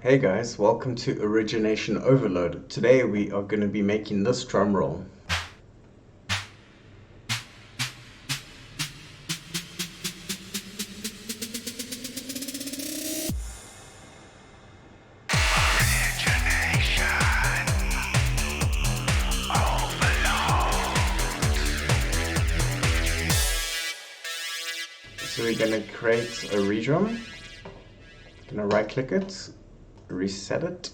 Hey guys, welcome to Origination Overload. Today we are going to be making this drum roll. So we're going to create a redrum. Going to right click it, reset it,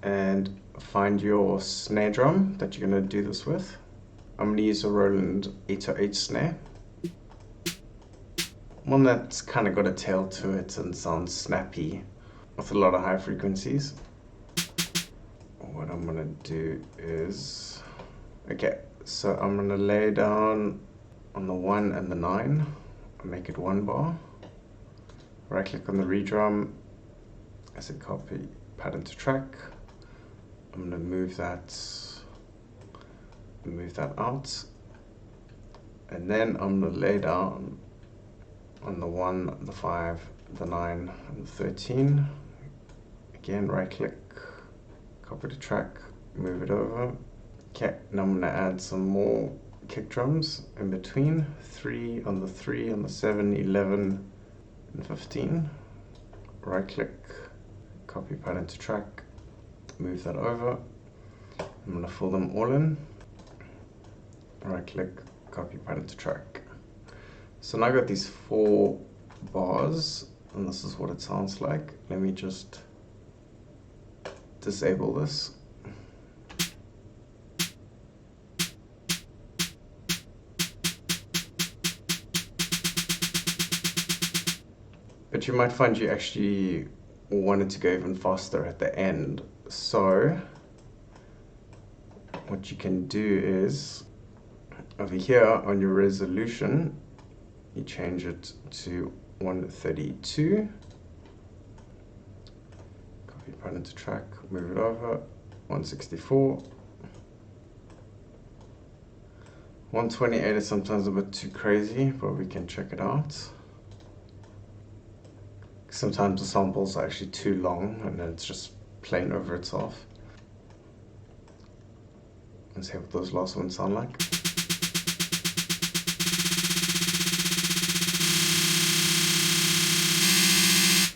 and find your snare drum that you're going to do this with. I'm going to use a Roland 808 snare. One that's kind of got a tail to it and sounds snappy with a lot of high frequencies. What I'm going to do is, okay, so I'm going to lay down on the 1 and the 9, make it 1 bar. Right click on the redrum, I said copy pattern to track. I'm going to move that out, and then I'm going to lay down on the 1, the 5, the 9, and the 13. Again, right click, copy to track, move it over. Okay, now I'm going to add some more kick drums in between. 3 on the 3, on the 7, 11, and 15. Right click, copy pattern to track, move that over. I'm going to fill them all in. Right click, copy pattern to track. So now I got these 4 bars, and this is what it sounds like. Let me just disable this. But you might find you actually wanted to go even faster at the end. So what you can do is, over here on your resolution, you change it to 132. Copy pattern to track, move it over. 164. 128 is sometimes a bit too crazy, but we can check it out. Sometimes the samples are actually too long and then it's just playing over itself. Let's see what those last ones sound like.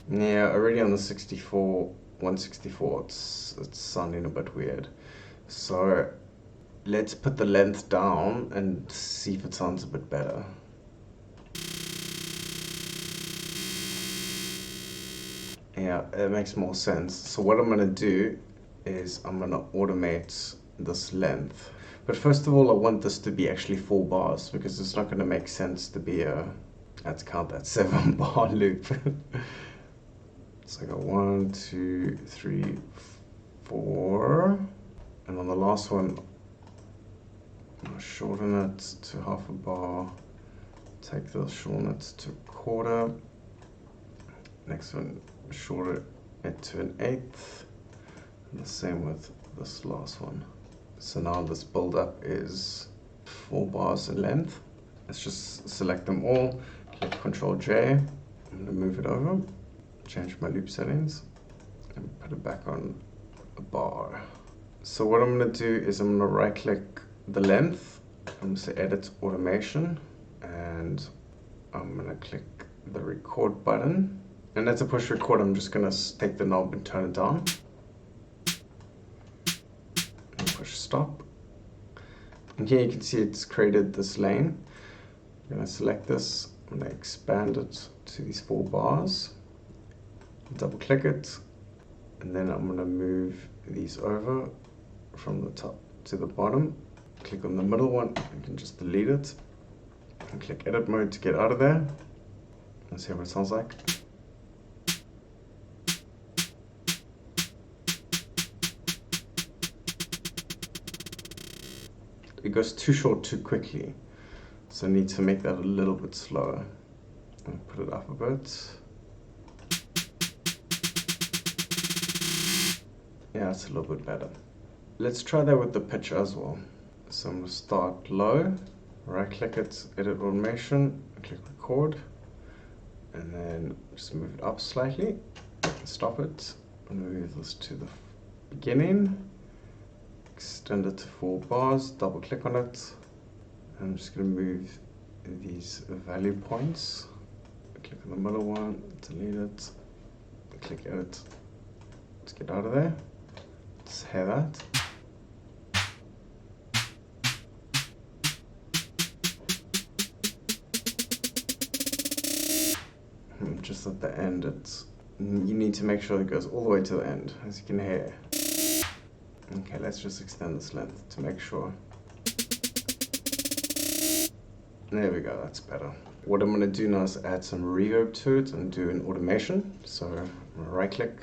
Yeah, already on the 164, it's sounding a bit weird. So let's put the length down and see if it sounds a bit better. Yeah, it makes more sense. So what I'm going to do is I'm going to automate this length. But first of all, I want this to be actually 4 bars, because it's not going to make sense to be let's count that, 7 bar loop. So I got 1, 2, 3, 4. And on the last one, I'm going to shorten it to half a bar. Take the shorten it to 1/4. Next one, shorten it to 1/8, and the same with this last one. So now this build up is 4 bars in length. Let's just select them all, click Ctrl J. I'm going to move it over, change my loop settings, and put it back on a bar. So what I'm going to do is I'm going to right click the length, I'm going to say edit automation, and I'm going to click the record button. And as a push record, I'm just going to take the knob and turn it down. And push stop. And here you can see it's created this lane. I'm going to select this. I'm going to expand it to these 4 bars. Double click it. And then I'm going to move these over from the top to the bottom. Click on the middle one. You can just delete it. And click edit mode to get out of there. Let's see what it sounds like. It goes too short too quickly, so I need to make that a little bit slower. And put it up a bit. Yeah, it's a little bit better. Let's try that with the pitch as well. So I'm going to start low, right click it, edit automation, click record, and then just move it up slightly, stop it, Move this to the beginning, extend it to 4 bars, double click on it. I'm just going to move these value points. Click on the middle one, delete it, click edit. Let's get out of there. Let's hear that. Just at the end, you need to make sure it goes all the way to the end, as you can hear. Okay, let's just extend this length to make sure. There we go, that's better. What I'm going to do now is add some reverb to it and do an automation. So I'm going to right click,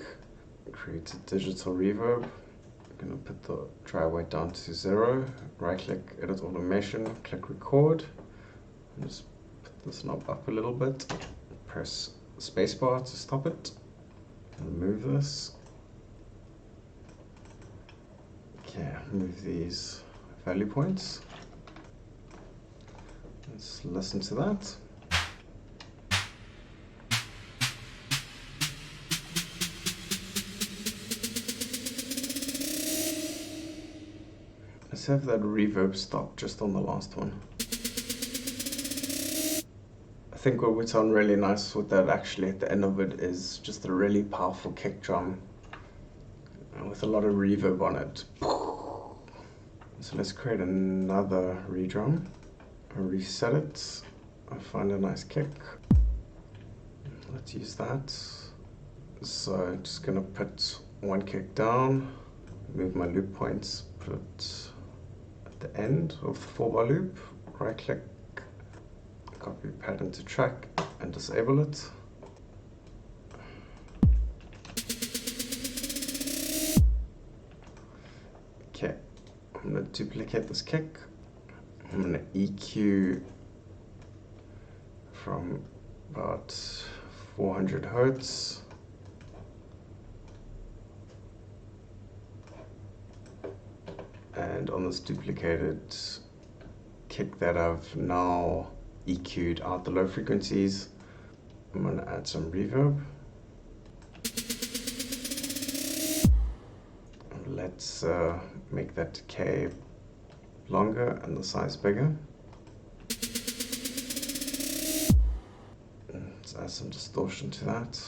create a digital reverb. I'm going to put the dry weight down to 0, right click, edit automation, click record. And just put this knob up a little bit, press spacebar to stop it, remove this. Okay, move these value points. Let's listen to that. Let's have that reverb stop just on the last one. I think what would sound really nice with that actually at the end of it is just a really powerful kick drum with a lot of reverb on it. So let's create another redrum. I reset it. I find a nice kick. Let's use that. So I'm just gonna put one kick down, move my loop points, put it at the end of the 4-bar loop, right click, copy pattern to track and disable it. Okay, I'm going to duplicate this kick. I'm going to EQ from about 400 Hertz. And on this duplicated kick that I've now EQ'd out the low frequencies, I'm going to add some reverb. Let's make that decay longer and the size bigger. Let's add some distortion to that.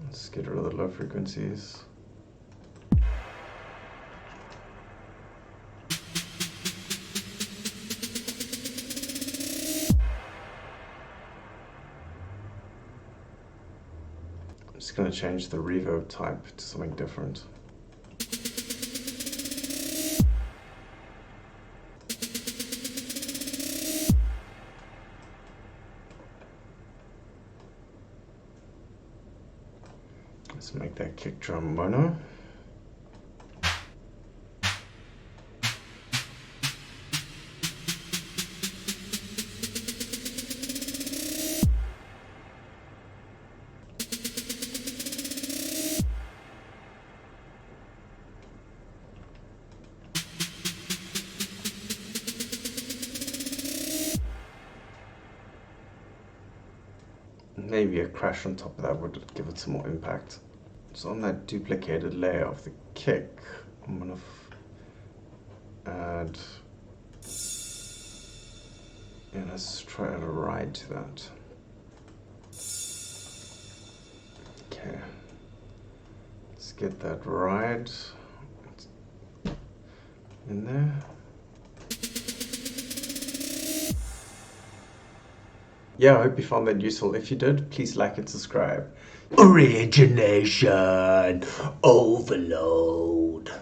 Let's get rid of the low frequencies. I'm just going to change the reverb type to something different. Let's make that kick drum mono. Maybe a crash on top of that would give it some more impact. So on that duplicated layer of the kick, I'm going to add, let's try add a ride to that. Okay, let's get that ride in there. Yeah, I hope you found that useful. If you did, please like and subscribe. Origination overload.